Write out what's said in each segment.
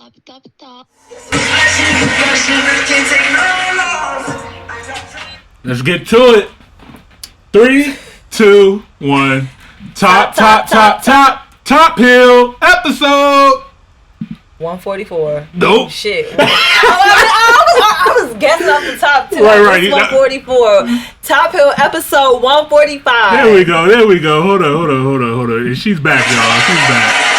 Let's get to it. 3, 2, 1. Top Hill episode 144. Nope. Shit. I was guessing off the top two. Right. 144. Top Hill episode 145. There we go. Hold on. And she's back, y'all. She's back.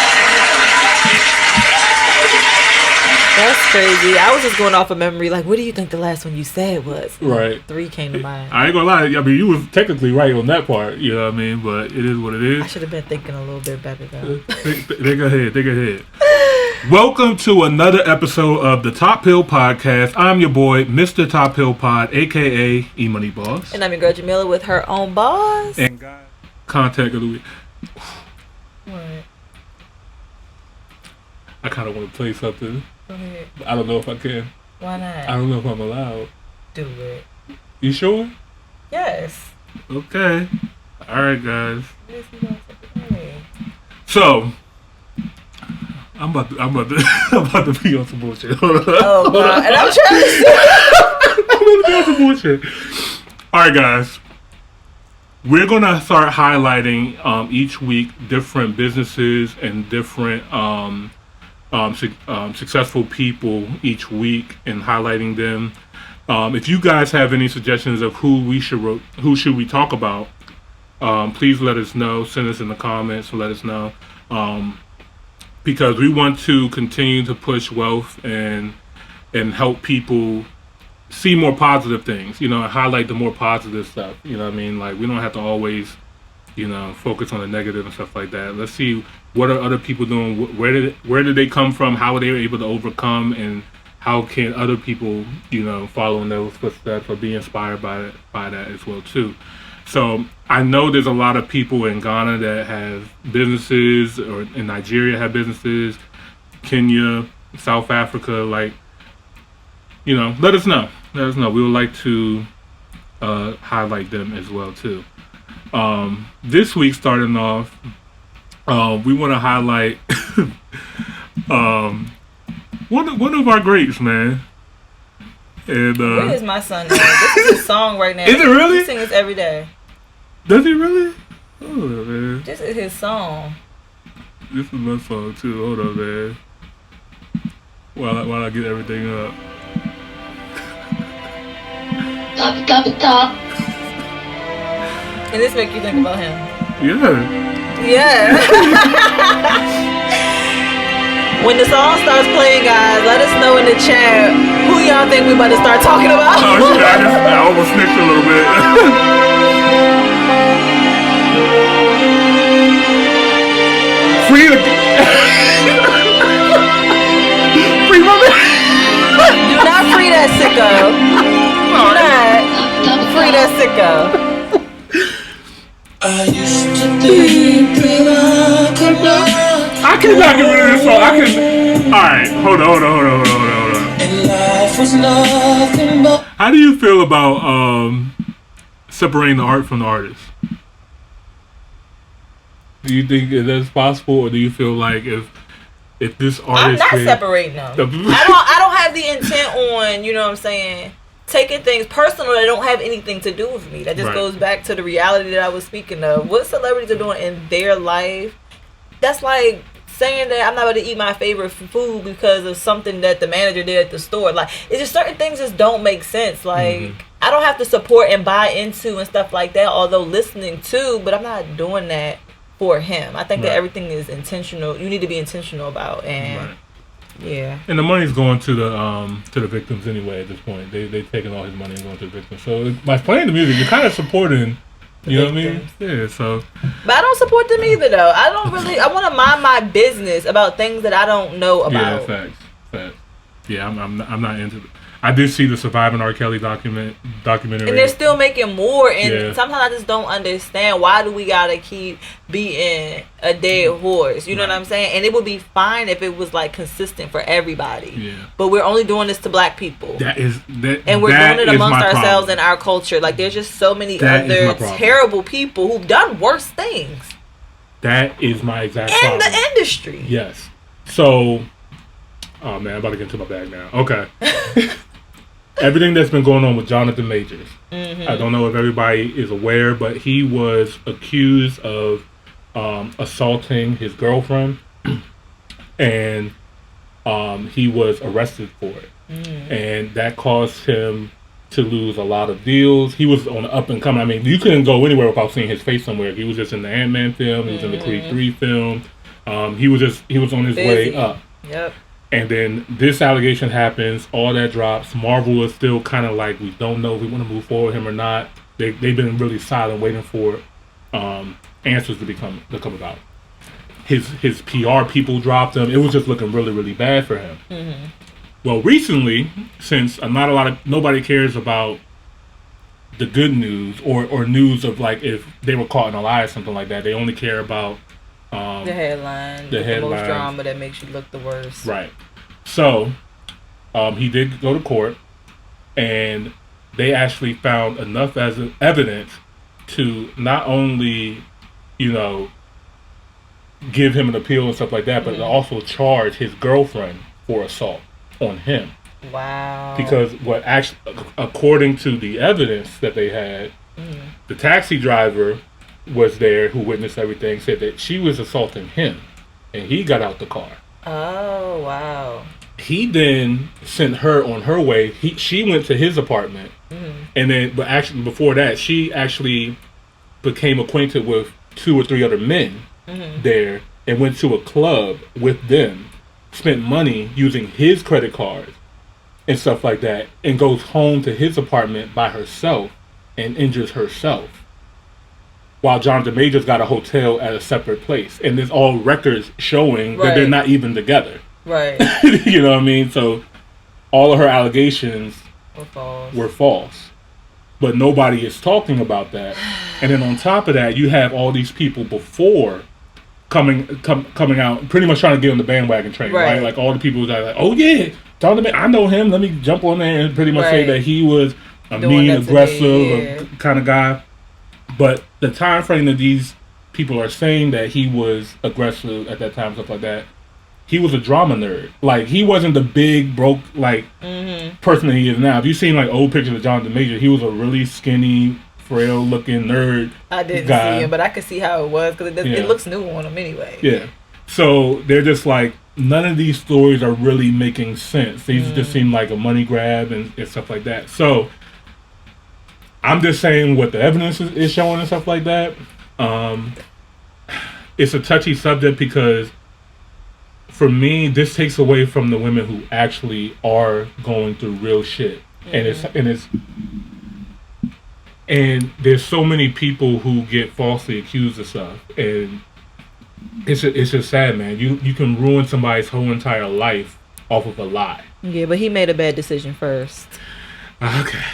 That's crazy. I was just going off of memory. Like, what do you think the last one you said was? Right. 3 came to mind. I ain't gonna lie. I mean, you was technically right on that part. You know what I mean? But it is what it is. I should have been thinking a little bit better, though. Think ahead. Welcome to another episode of the Top Hill Podcast. I'm your boy, Mr. Top Hill Pod, a.k.a. E-Money Boss. And I'm your girl, Jamila, with her own boss. And contact of the week. What? I kind of want to play something. Go ahead. I don't know if I can. Why not? I don't know if I'm allowed. Do it. You sure? Yes. Okay. All right, guys. Yes, you don't say. So, I'm about to be on some bullshit. Hold on. Oh, God. And I'm trying to say. I'm about to be on some bullshit. All right, guys. We're going to start highlighting each week different businesses and different successful people each week and highlighting them. If you guys have any suggestions of who should we talk about, please let us know. Send us in the comments and let us know. Because we want to continue to push wealth and help people see more positive things, and highlight the more positive stuff. You know what I mean? Like, we don't have to always, focus on the negative and stuff like that. Let's see what are other people doing. Where did they come from? How were they able to overcome? And how can other people, follow in those footsteps or be inspired by that as well too. So I know there's a lot of people in Ghana that have businesses, or in Nigeria have businesses, Kenya, South Africa. Like, let us know. We would like to highlight them as well too. This week, starting off, we want to highlight one of our greats, man. And where is my son now? This is his song right now. Is it really? He sings every day. Does he really? Oh, man. This is his song. This is my song too. Hold on, man. While I get everything up. Top. And this make you think about him. Yeah. When the song starts playing, guys, let us know in the chat who y'all think we about to start talking about. Oh, shit, I almost snitched a little bit. Free my man. Do not free that sicko. Do not free that sicko. I used to think that I cannot get rid of this song. Alright, hold on. and life was nothing but. How do you feel about separating the art from the artist? Do you think that's possible, or do you feel like if this artist I'm not separating them. I don't have the intent on, taking things personal that don't have anything to do with me. That just goes back to the reality that I was speaking of. What celebrities are doing in their life, that's like saying that I'm not going to eat my favorite food because of something that the manager did at the store. Like, it's just certain things just don't make sense. Like, I don't have to support and buy into and stuff like that, although listening to, but I'm not doing that for him. I think that everything is intentional. You need to be intentional about, and yeah. And the money's going to the victims anyway at this point. They taking all his money and going to the victims. So by playing the music, you're kind of supporting. You know what I mean? Yeah. So. But I don't support them either, though. I want to mind my business about things that I don't know about. Yeah, facts. Yeah, I'm not into it. I did see the Surviving R. Kelly documentary. And they're still making more. And sometimes I just don't understand, why do we got to keep beating a dead horse? You know what I'm saying? And it would be fine if it was like consistent for everybody. Yeah. But we're only doing this to black people. And we're doing it amongst ourselves and our culture. Like, there's just so many other terrible people who've done worse things. That is my exact problem. In the industry. Yes. So, Oh man, I'm about to get into my bag now. Okay. Everything that's been going on with Jonathan Majors. I don't know if everybody is aware, but he was accused of assaulting his girlfriend, and he was arrested for it. And that caused him to lose a lot of deals. He was on the up and coming. I mean, you couldn't go anywhere without seeing his face somewhere. He was just in the Ant-Man film. He was in the Creed 3 film. He was on his way up. Yep. And then this allegation happens. All that drops. Marvel is still kind of like, we don't know if we want to move forward with him or not. They've been really silent, waiting for answers to come about. His PR people dropped him. It was just looking really, really bad for him. Well, recently, since nobody cares about the good news or news of like if they were caught in a lie or something like that, they only care about the headline, the most drama that makes you look the worst. Right. So, he did go to court, and they actually found enough as evidence to not only, give him an appeal and stuff like that, but also charge his girlfriend for assault on him. Wow. Because according to the evidence that they had, the taxi driver was there who witnessed everything, said that she was assaulting him, and he got out the car. Oh, wow. He then sent her on her way. She went to his apartment, and then, but actually before that, she actually became acquainted with 2 or 3 other men there, and went to a club with them, spent money using his credit card and stuff like that, and goes home to his apartment by herself and injures herself, while Jonathan Majors got a hotel at a separate place. And there's all records showing that they're not even together. Right. You know what I mean? So all of her allegations were false. But nobody is talking about that. And then on top of that, you have all these people before coming out, pretty much trying to get on the bandwagon train, right? Like all the people that are like, oh yeah, Jonathan, I know him. Let me jump on there and pretty much say that he was a mean, aggressive kind of guy. But the time frame that these people are saying that he was aggressive at that time, stuff like that, he was a drama nerd. Like, he wasn't the big, broke, person that he is now. If you've seen, old pictures of Jonathan Major, he was a really skinny, frail-looking nerd. I didn't see him, but I could see how it was, because it looks new on him anyway. Yeah. So, they're just none of these stories are really making sense. These just seem like a money grab and stuff like that. So, I'm just saying what the evidence is showing and stuff like that. It's a touchy subject because, for me, this takes away from the women who actually are going through real shit, and there's so many people who get falsely accused of stuff, and it's just sad, man. You can ruin somebody's whole entire life off of a lie. Yeah, but he made a bad decision first. Okay.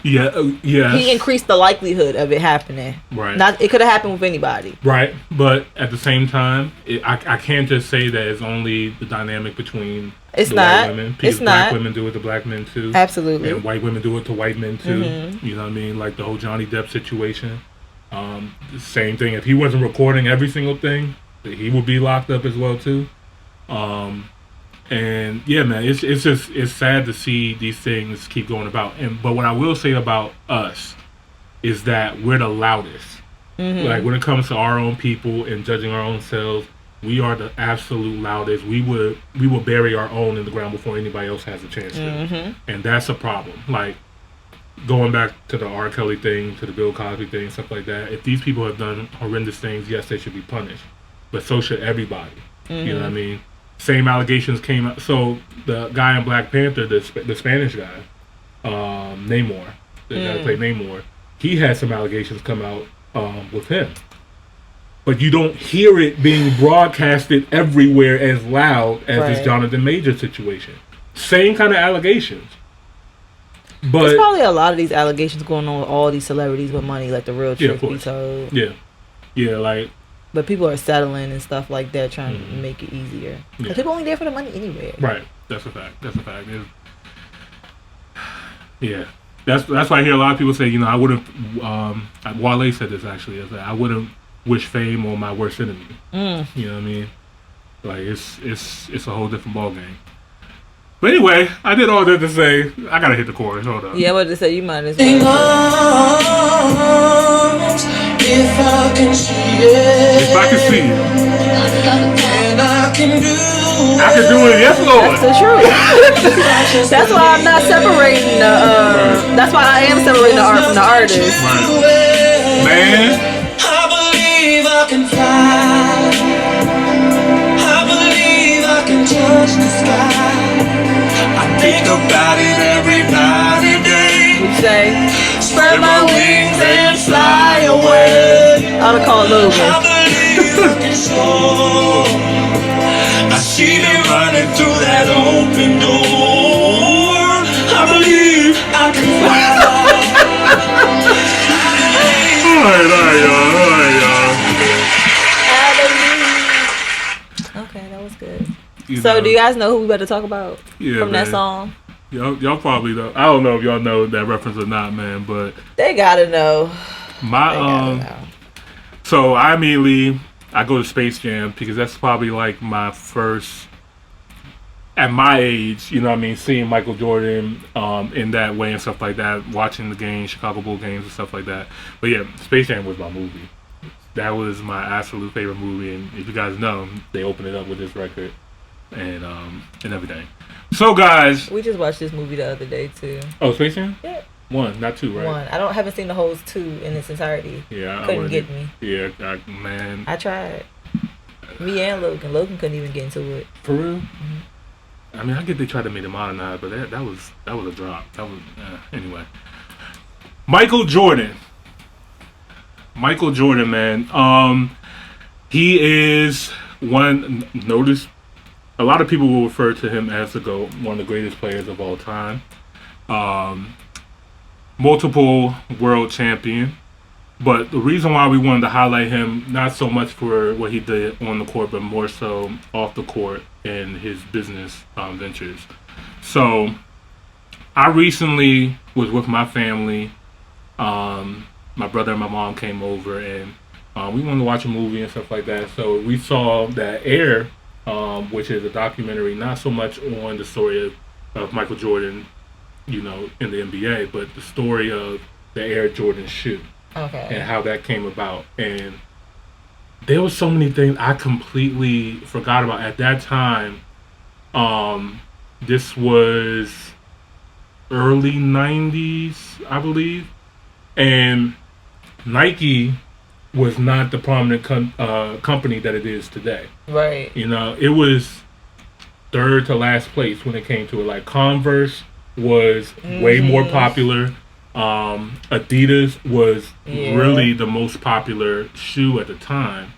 Yeah. He increased the likelihood of it happening. Right. It could have happened with anybody. Right. But at the same time, I can't just say that it's only the dynamic between white women. Because black women do it to black men too. Absolutely. And white women do it to white men too. You know what I mean? Like the whole Johnny Depp situation. Same thing. If he wasn't recording every single thing, he would be locked up as well too. And yeah, man, it's sad to see these things keep going about. But what I will say about us is that we're the loudest. Like when it comes to our own people and judging our own selves, we are the absolute loudest. We will bury our own in the ground before anybody else has a chance to. And that's a problem. Like going back to the R. Kelly thing, to the Bill Cosby thing, stuff like that. If these people have done horrendous things, yes, they should be punished. But so should everybody. You know what I mean? Same allegations came out. So the guy in Black Panther, the Spanish guy, Namor, the guy that played Namor, he had some allegations come out with him. But you don't hear it being broadcasted everywhere as loud as this Jonathan Major situation. Same kind of allegations. But there's probably a lot of these allegations going on with all these celebrities with money, like the real truth be told. Yeah, like. But people are settling and stuff like that, trying to make it easier. Because people only there for the money anyway. Right. That's a fact. Yeah. That's why I hear a lot of people say, I wouldn't. Wale said this actually. I wouldn't wish fame on my worst enemy. You know what I mean? Like it's a whole different ballgame. But anyway, I did all that to say I gotta hit the chorus. Hold up. Yeah, I was to say you might as well. If I can see it, If I can see it, and I can do it. Yes, Lord. That's the truth. That's why I'm not separating the. That's why I am separating the art from the artist. Right. Man. I believe I can fly. I believe I can touch the sky. I think about it every night and day. You say, Spread my wings and fly away. I'll call I Logan. believe I can soar. I see them running through that open door. I believe I can fly. All right, y'all. Okay, that was good. So, do you guys know who we better talk about from that song? Y'all probably know. I don't know if y'all know that reference or not, man. But they gotta know. So I go to Space Jam because that's probably like my first. At my age, you know what I mean, seeing Michael Jordan in that way and stuff like that, watching the games, Chicago Bulls games and stuff like that. But yeah, Space Jam was my movie. That was my absolute favorite movie, and if you guys know, they opened it up with this record and everything. So guys, we just watched this movie the other day too. Oh, Space Jam? Yeah. 1, not 2, right? 1. I haven't seen the whole 2 in its entirety. Yeah, couldn't get me. Yeah, man. I tried. Me and Logan. Logan couldn't even get into it. For real? Mm-hmm. I mean, I get they tried to make it modernize, but that was a drop. That was anyway. Michael Jordan, man. He is one. Notice a lot of people will refer to him as the GOAT, one of the greatest players of all time. Multiple world champion. But the reason why we wanted to highlight him, not so much for what he did on the court, but more so off the court and his business ventures. So I recently was with my family. My brother and my mom came over, and we wanted to watch a movie and stuff like that. So we saw that Air, which is a documentary, not so much on the story of Michael Jordan, you know, in the NBA, but the story of the Air Jordan shoe. Okay. And how that came about. And there was so many things I completely forgot about at that time. This was early 90s, I believe. And Nike was not the prominent company that it is today. Right. You know, it was third to last place when it came to it. Like Converse was way more popular. Adidas was really the most popular shoe at the time,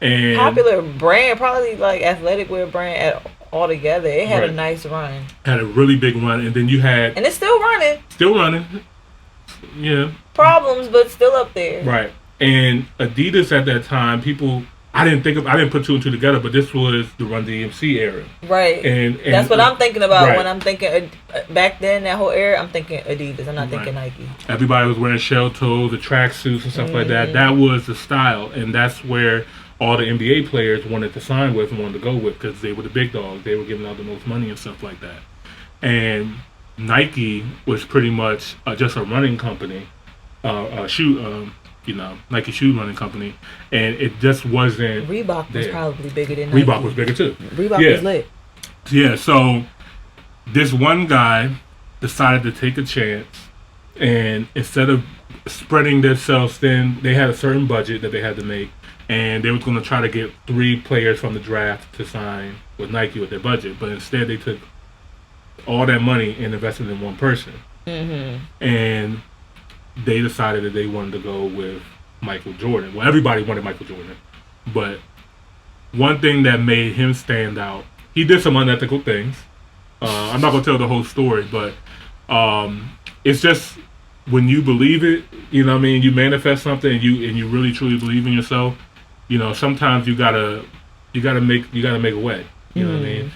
and popular brand, probably like athletic wear brand altogether. It had a nice run, had a really big run, and then you had, and it's still running, yeah. Problems, but still up there, right? And Adidas at that time, people. I didn't put 2 and 2 together, but this was the Run DMC era. Right. And that's what I'm thinking about when I'm thinking back then, that whole era, I'm thinking Adidas. I'm not thinking Nike. Everybody was wearing shell toes, the tracksuits and stuff like that. That was the style, and that's where all the NBA players wanted to sign with and wanted to go with because they were the big dogs. They were giving out the most money and stuff like that. And Nike was pretty much just a running company, Nike shoe running company, and it just wasn't. Reebok was probably bigger than Nike. Reebok was bigger too. Reebok was lit. Yeah, so this one guy decided to take a chance, and instead of spreading themselves thin, they had a certain budget that they had to make, and they was going to try to get 3 players from the draft to sign with Nike with their budget, but instead they took all that money and invested in one person. And they decided that they wanted to go with Michael Jordan. Well, everybody wanted Michael Jordan. But one thing that made him stand out, he did some unethical things. I'm not going to tell the whole story, but it's just when you believe it, you know what I mean, you manifest something and you really truly believe in yourself, you know, sometimes you gotta make a way. You know what I mean?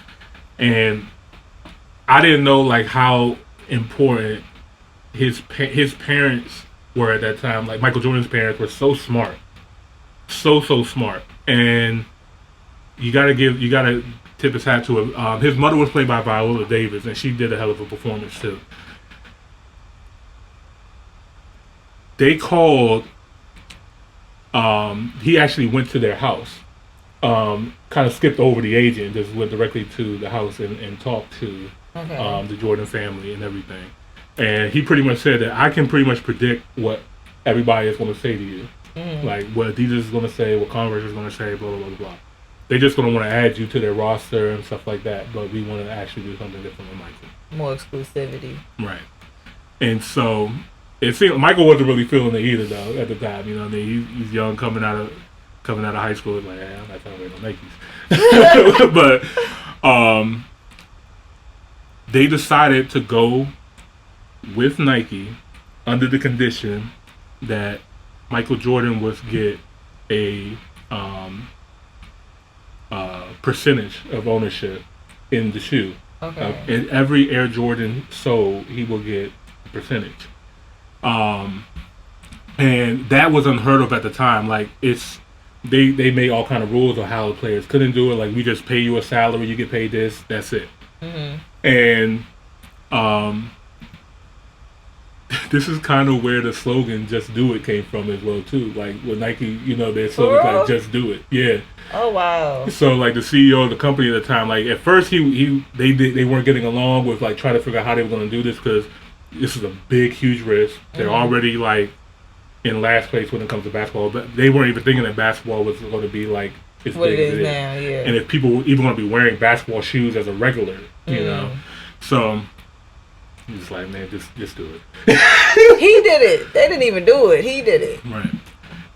And I didn't know like how important his parents were at that time. Like Michael Jordan's parents were so smart, so smart, and you gotta tip his hat to him. His mother was played by Viola Davis, and she did a hell of a performance too. They called. He actually went to their house. Kind of skipped over the agent, just went directly to the house and talked to the Jordan family and everything. And he pretty much said that I can pretty much predict what everybody is going to say to you. Like what Adidas is going to say, what Converse is going to say, blah, blah, blah, blah. They're just going to want to add you to their roster and stuff like that, but we want to actually do something different with Michael. More exclusivity. Right. And so it seemed Michael wasn't really feeling it either, though, at the time. You know what I mean? He's young, coming out of high school. It's like, hey, I'm not trying to wear no Nikes. But they decided to go with Nike under the condition that Michael Jordan was get a percentage of ownership in the shoe. Okay. And every Air Jordan sold, he will get a percentage. And that was unheard of at the time. Like they made all kind of rules on how the players couldn't do it. Like, we just pay you a salary, you get paid this, that's it. And this is kind of where the slogan "Just Do It" came from as well too. Like with Nike, you know, their slogan like "Just Do It." Yeah. Oh wow. So like the CEO of the company at the time, like at first they weren't getting along with like trying to figure out how they were going to do this because this is a big, huge risk. They're already like in last place when it comes to basketball, but they weren't even thinking that basketball was going to be like as what big it is as it now. Yeah. And if people were even going to be wearing basketball shoes as a regular, you know, so. He's like, man, just do it. He did it. They didn't even do it. He did it. Right.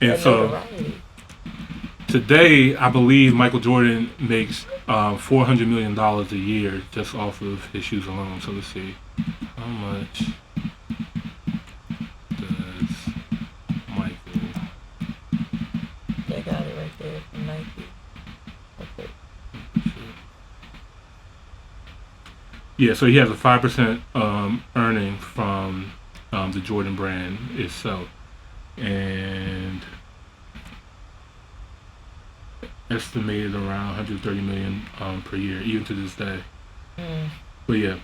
And so today, I believe Michael Jordan makes $400 million a year just off of his shoes alone. So let's see. How much does Michael... They got it right there from Nike. Okay. Yeah, so he has a 5% earning from the Jordan brand itself, and estimated around 130 million per year, even to this day. But yeah,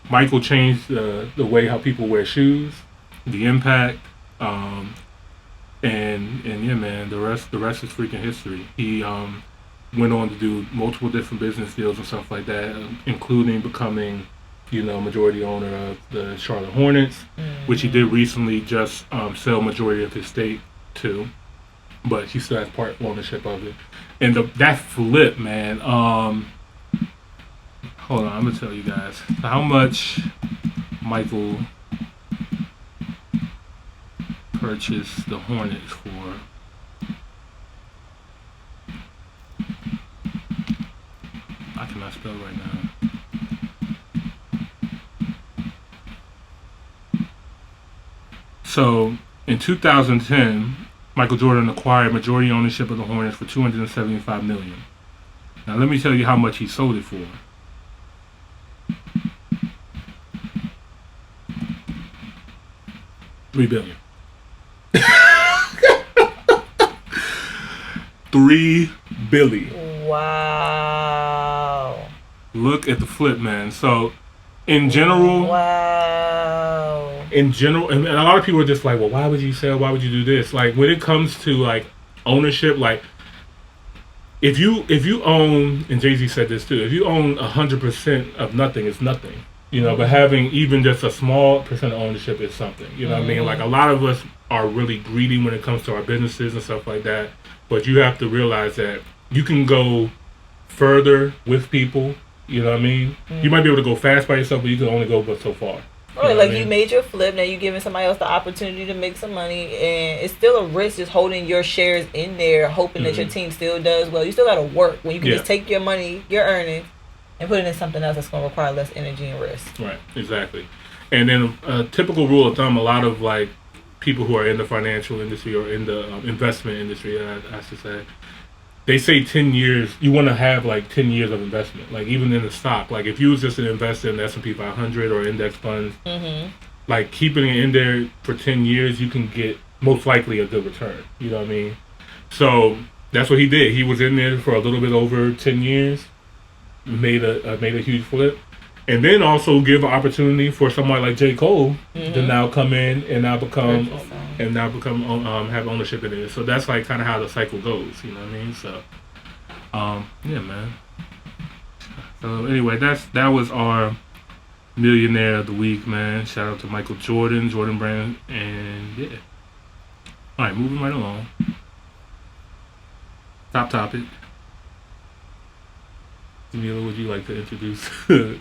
Michael changed the way how people wear shoes, the impact, and yeah, man, the rest is freaking history. He went on to do multiple different business deals and stuff like that, including becoming, you know, majority owner of the Charlotte Hornets, which he did recently just sell majority of his stake to, but he still has part ownership of it. And that flip, man, hold on, I'm gonna tell you guys how much Michael purchased the Hornets for. I cannot spell right now. So in 2010, Michael Jordan acquired majority ownership of the Hornets for $275 million. Now let me tell you how much he sold it for. $3 billion. $3 billion. Wow. Look at the flip, man. So, in general, and a lot of people are just like, well, why would you sell? Why would you do this? Like, when it comes to like ownership, like if you own, and Jay-Z said this too, if you own 100% of nothing, it's nothing. You know, but having even just a small percent of ownership is something. You know what I mean? Like, a lot of us are really greedy when it comes to our businesses and stuff like that. But you have to realize that you can go further with people. You know what I mean? You might be able to go fast by yourself, but you can only go but so far. Right, like you made your flip, now you're giving somebody else the opportunity to make some money, and it's still a risk just holding your shares in there, hoping that your team still does well. You still got to work when you can just take your money, your earnings, and put it in something else that's going to require less energy and risk. Right, exactly. And then a typical rule of thumb, a lot of like people who are in the financial industry or in the investment industry, I should say, they say 10 years, you want to have like 10 years of investment. Like even in the stock, like if you was just an investor in the S&P 500 or index funds, like keeping it in there for 10 years, you can get most likely a good return. You know what I mean? So That's what he did. He was in there for a little bit over 10 years, made a huge flip, and then also give an opportunity for somebody like J. Cole to now come in and now become have ownership in it. So that's like kind of how the cycle goes. You know what I mean? So, yeah, man. So anyway, that was our Millionaire of the Week, man. Shout out to Michael Jordan Brand, and yeah. All right, moving right along. Top topic. Jamila, would you like to introduce the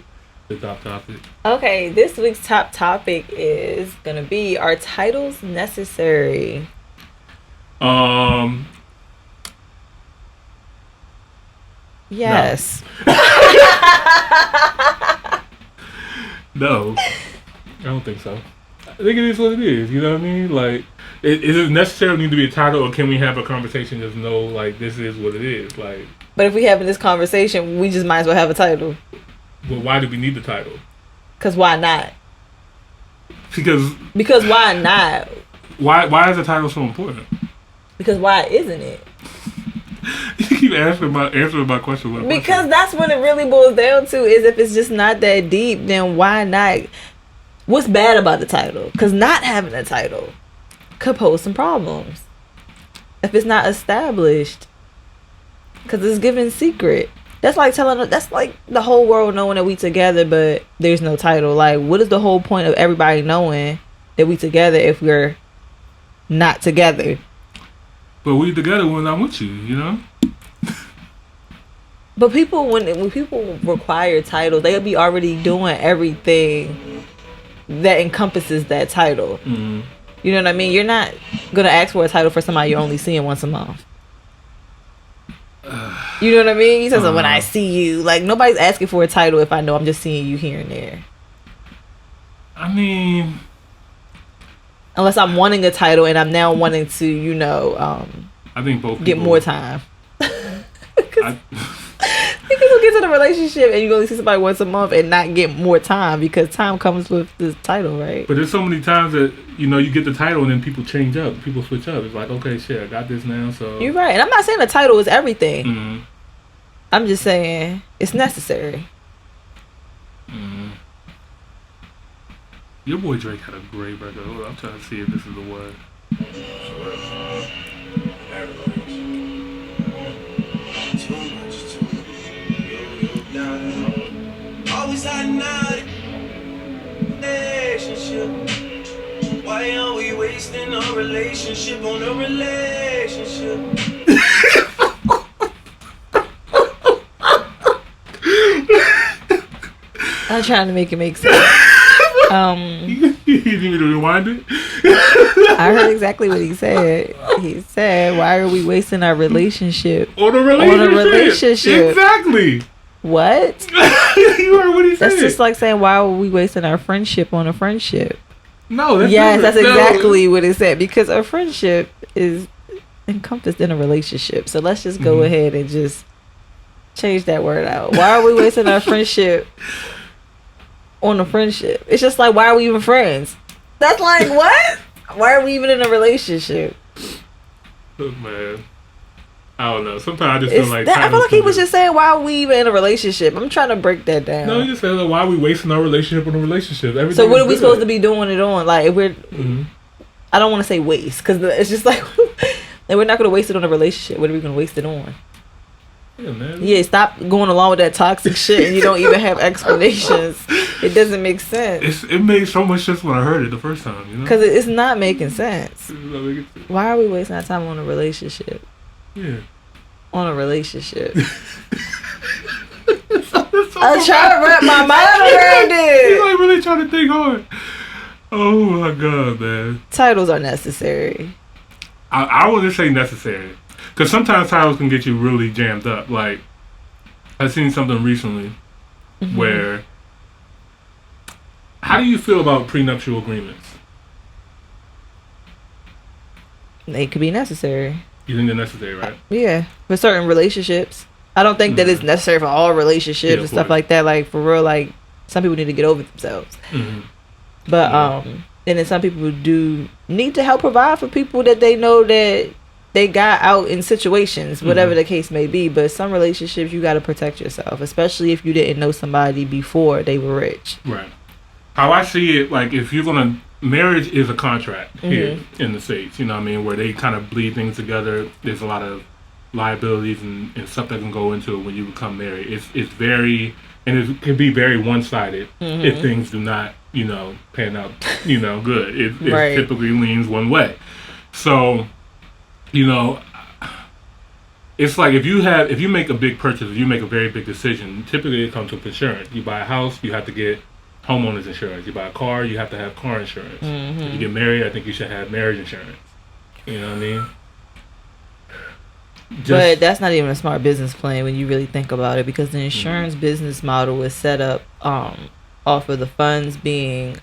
top topic? Okay, this week's top topic is gonna be: are titles necessary? Yes. No, I don't think so. I think it is what it is. You know what I mean? Like, is it necessarily need to be a title, or can we have a conversation just know like this is what it is? Like, but if we having this conversation, we just might as well have a title. Well, why do we need the title? Because why not? Because why not? Why is the title so important? Because why isn't it? You keep answering my question. Because that's what it really boils down to, is if it's just not that deep, then why not? What's bad about the title? Because not having a title could pose some problems if it's not established. Because it's given secret. That's like the whole world knowing that we together, but there's no title. Like, what is the whole point of everybody knowing that we together if we're not together? But we together when I'm with you, you know? But people, when people require titles, they'll be already doing everything that encompasses that title. Mm-hmm. You know what I mean? You're not going to ask for a title for somebody you're only seeing once a month. You know what I mean? He says, when I see you, like, nobody's asking for a title if I know I'm just seeing you here and there. I mean, unless I'm wanting a title and I'm now wanting to, you know, I think both get more time. Because you get to the relationship and you only see somebody once a month and not get more time, because time comes with this title, right? But there's so many times that, you know, you get the title and then people change up, people switch up. It's like, okay, shit, I got this now, so. You're right. And I'm not saying the title is everything. Mm-hmm. I'm just saying it's necessary. Mm-hmm. Your boy Drake had a great record. Hold on, I'm trying to see if this is the one. Always hiding out in relationship. Why are we wasting our relationship on a relationship? I'm trying to make it make sense. You need me to rewind it? I heard exactly what he said. He said, why are we wasting our relationship on a relationship? Exactly. What? You heard what he said. That's just like saying, why are we wasting our friendship on a friendship? No, that's yes, that's exactly what it said. Because a friendship is encompassed in a relationship. So let's just go ahead and just change that word out. Why are we wasting our friendship on a friendship? It's just like, why are we even friends? That's like, what? Why are we even in a relationship? Oh, man. I don't know. Sometimes I just feel like... I feel like he was just saying, why are we even in a relationship? I'm trying to break that down. No, he just said, like, why are we wasting our relationship on a relationship? Everything so what are we supposed to be doing it on? Like, if we're... Mm-hmm. I don't want to say waste, because it's just like... we're not going to waste it on a relationship. What are we going to waste it on? Yeah, man. Yeah, stop going along with that toxic shit and you don't even have explanations. It doesn't make sense. It made so much sense when I heard it the first time, you know? Because it's not making sense. It's not making sense. Why are we wasting our time on a relationship? Yeah. On a relationship. I'm trying to wrap my mind around it. He's like really trying to think hard. Oh my god, man. Titles are necessary. I wouldn't say necessary. Because sometimes titles can get you really jammed up. Like, I seen something recently where... How do you feel about prenuptial agreements? They could be necessary. You think they're necessary, right? Yeah. For certain relationships. I don't think that it's necessary for all relationships and stuff like that. Like, for real, like, some people need to get over themselves. Mm-hmm. But, and then some people do need to help provide for people that they know that they got out in situations, whatever the case may be. But some relationships, you got to protect yourself, especially if you didn't know somebody before they were rich. Right. How I see it, like, if you're going to, marriage is a contract here in the States, you know what I mean, where they kind of bleed things together. There's a lot of liabilities and stuff that can go into it when you become married. It's very, and it can be very one-sided if things do not, you know, pan out, you know, good. It typically leans one way. So, you know, it's like if you make a big purchase, if you make a very big decision, typically it comes with insurance. You buy a house, you have to get homeowners insurance. You buy a car, you have to have car insurance. If you get married, I think you should have marriage insurance. You know what I mean? But that's not even a smart business plan when you really think about it, because the insurance business model is set up off of the funds being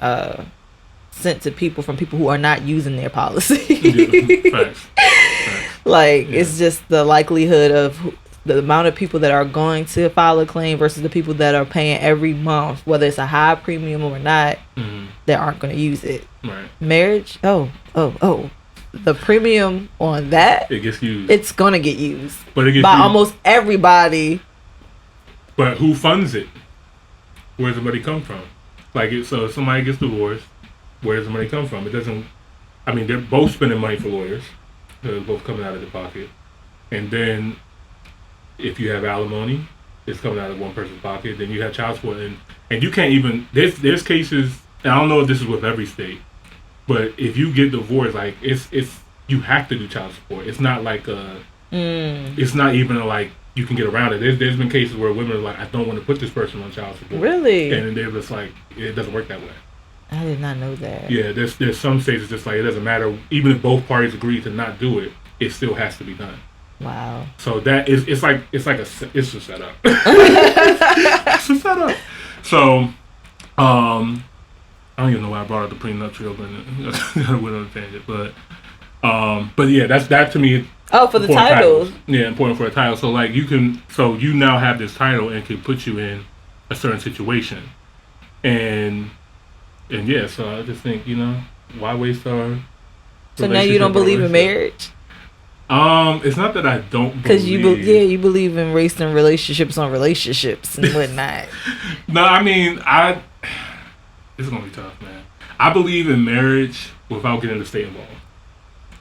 sent to people from people who are not using their policy. Facts. Like, it's just the likelihood of the amount of people that are going to file a claim versus the people that are paying every month, whether it's a high premium or not, that aren't going to use it. Right. Marriage, the premium on that, it gets used. It's going to get used but it gets by used. almost everybody. But who funds it? Where does the money come from? Like, so if somebody gets divorced, where does the money come from? It doesn't. I mean, they're both spending money for lawyers. They're both coming out of their pocket. And then, if you have alimony, it's coming out of one person's pocket. Then you have child support, and you can't even. There's cases. And I don't know if this is with every state, but if you get divorced, like it's you have to do child support. It's not like it's not even like you can get around it. There's been cases where women are like, I don't want to put this person on child support. Really? And they're just like, it doesn't work that way. I did not know that. Yeah, there's some states it's just like, it doesn't matter. Even if both parties agree to not do it, it still has to be done. Wow. So that is, it's a setup. It's a setup. So, I don't even know why I brought up the prenuptial, but I went on a tangent. But yeah, that to me. Oh, for the titles. Yeah, important for a title. So like you now have this title and can put you in a certain situation, and yeah. So I just think, you know, why waste our. So now you don't believe in marriage? It's not that I don't believe. Because you believe in wasting relationships on relationships and whatnot. No, I mean this is gonna be tough, man. I believe in marriage without getting the state involved.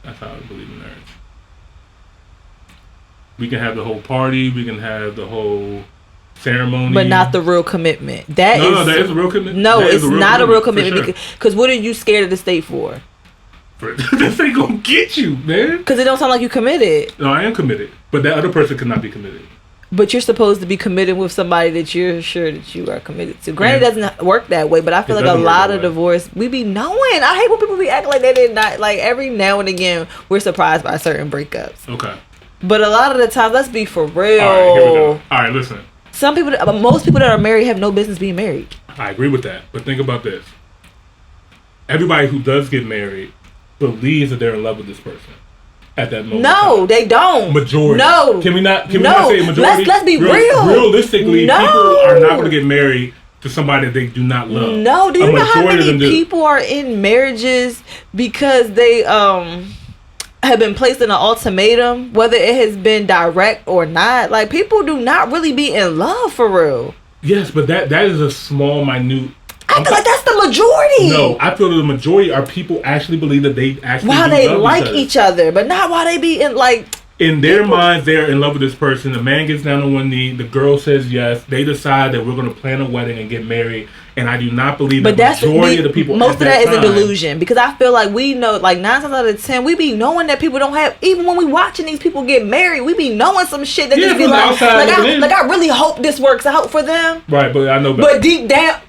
That's how I believe in marriage. We can have the whole party, we can have the whole ceremony, but not the real commitment. That is a real commitment. No, it's not a real commitment. Because what are you scared of the state for? This ain't gonna get you, man. Because it don't sound like you committed. No, I am committed, but that other person could not be committed. But you're supposed to be committed with somebody that you're sure that you are committed to. Granted, it doesn't work that way, but I feel like a lot of divorce, we be knowing. I hate when people be acting like they did not. Like, every now and again, we're surprised by certain breakups. Okay. But a lot of the time, let's be for real. All right, here we go. All right, listen. Most people that are married have no business being married. I agree with that, but think about this. Everybody who does get married believes that they're in love with this person at that moment. No, they don't. Majority. No. Can we not say majority? Let's be real. Realistically, people are not going to get married to somebody that they do not love. No, do you know how many people are in marriages because they have been placed in an ultimatum, whether it has been direct or not? Like, people do not really be in love for real. Yes, but that is a small, minute. I feel like that's the majority. No, I feel the majority are people actually believe that they actually why they like each other, but not why they be in like. In their minds, they're in love with this person. The man gets down on one knee. The girl says yes. They decide that we're going to plan a wedding and get married. And I do not believe that the majority of the people. Most of that is a delusion, because I feel like we know, like 9 times out of 10, we be knowing that people don't have. Even when we watching these people get married, we be knowing some shit that just be like I really hope this works out for them. Right, but I know better. But deep down.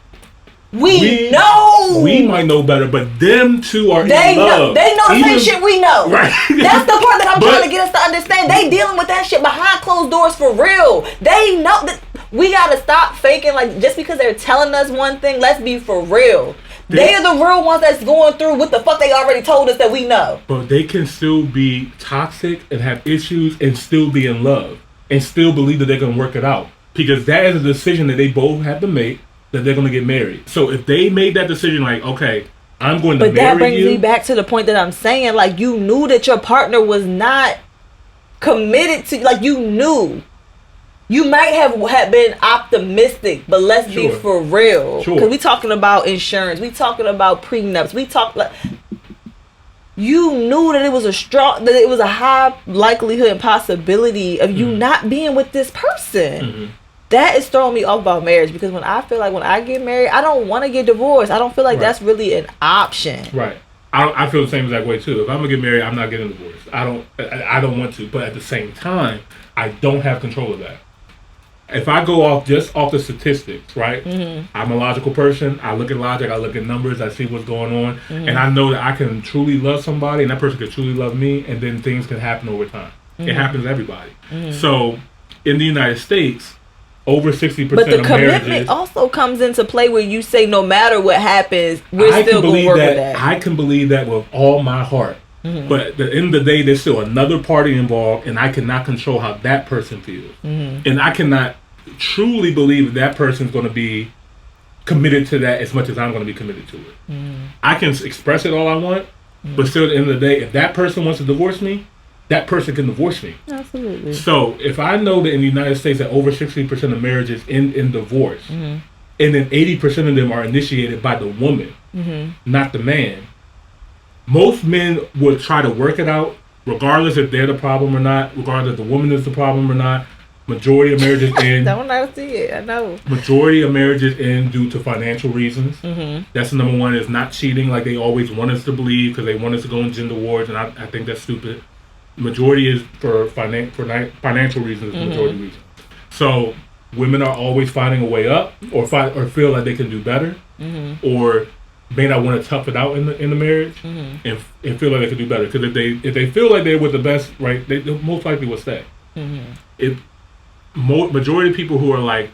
We know. We might know better, but them two are in love. They know the same shit we know. Right. That's the part that I'm trying to get us to understand. They dealing with that shit behind closed doors for real. They know that we gotta stop faking. Like, just because they're telling us one thing, let's be for real. They are the real ones that's going through what the fuck they already told us that we know. But they can still be toxic and have issues and still be in love and still believe that they're gonna work it out, because that is a decision that they both have to make. That they're going to get married. So if they made that decision, like, okay, I'm going to marry you. But that brings me back to the point that I'm saying, like, you knew that your partner was not committed to, like, you knew. You might have been optimistic, but let's be for real. Because we talking about insurance. We talking about prenups. You knew that it was a high likelihood and possibility of you not being with this person. That is throwing me off about marriage, because when I feel like when I get married, I don't want to get divorced. I don't feel like that's really an option. Right. I feel the same exact way too. If I'm gonna get married, I'm not getting divorced. I don't want to. But at the same time, I don't have control of that. If I go off the statistics, right? I'm a logical person. I look at logic. I look at numbers. I see what's going on, and I know that I can truly love somebody, and that person can truly love me, and then things can happen over time. It happens to everybody. So, in the United States, over 60% of marriages. But the commitment also comes into play where you say, no matter what happens, we're still going to work with that. I can believe that with all my heart. But at the end of the day, there's still another party involved, and I cannot control how that person feels. And I cannot truly believe that person's going to be committed to that as much as I'm going to be committed to it. I can express it all I want, but still at the end of the day, if that person wants to divorce me, that person can divorce me. Absolutely. So if I know that in the United States that over 60% of marriages end in divorce, and then 80% of them are initiated by the woman, not the man, most men would try to work it out, regardless if they're the problem or not, regardless if the woman is the problem or not. Majority of marriages end. Don't I see it? I know. Majority of marriages end due to financial reasons. That's the number one. Is not cheating like they always want us to believe, because they want us to go in gender wars, and I think that's stupid. Majority is for financial reasons. The majority reason. So women are always finding a way up, or feel like they can do better, or may not want to tough it out in the marriage, and feel like they can do better. Because if they feel like they're with the best, right, they most likely will stay. Majority of people who are like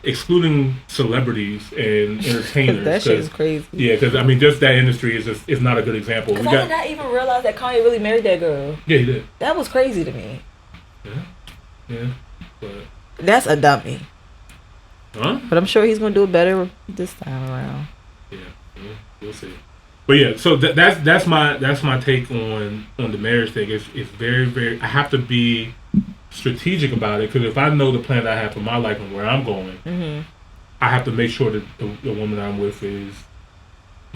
excluding celebrities and entertainers. That shit is crazy. Yeah, because I mean, just that industry is not a good example. I did not even realize that Kanye really married that girl. Yeah, he did. That was crazy to me. Yeah. But that's a dummy. Huh? But I'm sure he's gonna do it better this time around. Yeah, we'll see. But yeah, so that's my take on the marriage thing. It's very, very. I have to be strategic about it, because if I know the plan that I have for my life and where I'm going, I have to make sure that the woman I'm with is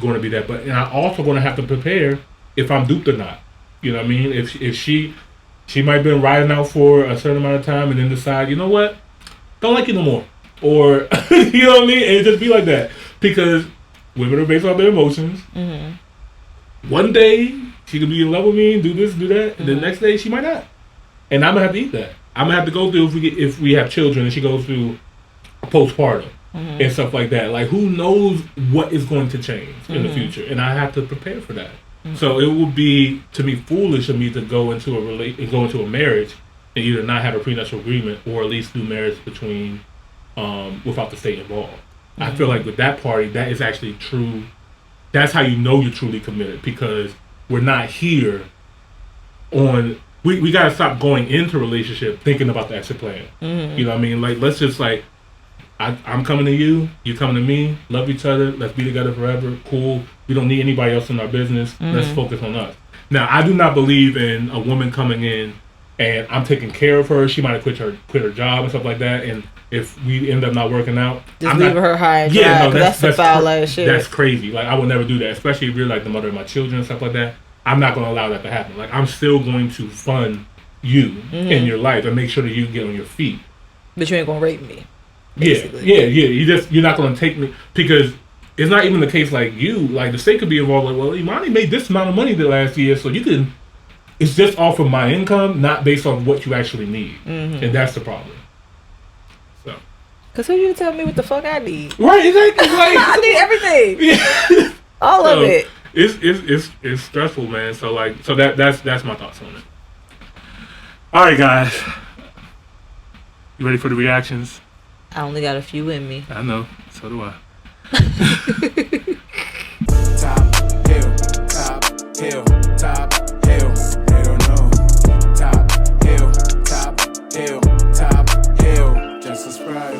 going to be that. But I also going to have to prepare if I'm duped or not. You know what I mean? If she might have been riding out for a certain amount of time and then decide, you know what, don't like you no more, or you know what I mean, and just be like that, because women are based on their emotions. One day she could be in love with me and do this, do that, and the next day she might not. And I'm gonna have to eat that. I'm gonna have to go through if we have children, and she goes through postpartum and stuff like that. Like, who knows what is going to change in the future, and I have to prepare for that. So it would be, to me, foolish of me to go into a marriage and either not have a prenuptial agreement, or at least do marriage between without the state involved. I feel like with that party, that is actually true. That's how you know you're truly committed, because we're not here on. We gotta stop going into a relationship thinking about the exit plan. You know what I mean? Like, let's just I'm coming to you, you coming to me, love each other, let's be together forever, cool. We don't need anybody else in our business. Let's focus on us. Now, I do not believe in a woman coming in and I'm taking care of her. She might have quit her job and stuff like that, and if we end up not working out, I'm leaving her high and dry. Yeah, no, that's the foul ass shit. That's crazy. Like, I would never do that, especially if you're like the mother of my children and stuff like that. I'm not going to allow that to happen. Like, I'm still going to fund you in your life and make sure that you can get on your feet. But you ain't going to rape me. Basically. Yeah. You're not going to take me, because it's not even the case like you. Like, the state could be involved. Like, well, Imani made this amount of money the last year, so you can. It's just off of my income, not based on what you actually need, and that's the problem. So. Cause who you tell me what the fuck I need? Right, exactly. Like, I need everything. Yeah. All of it. It's stressful, man. So that's my thoughts on it. All right, guys. You ready for the reactions? I only got a few in me. I know. So do I. Top hill, top hill, top hill. Hell no. Top hill, top hill, top hill. Just subscribe.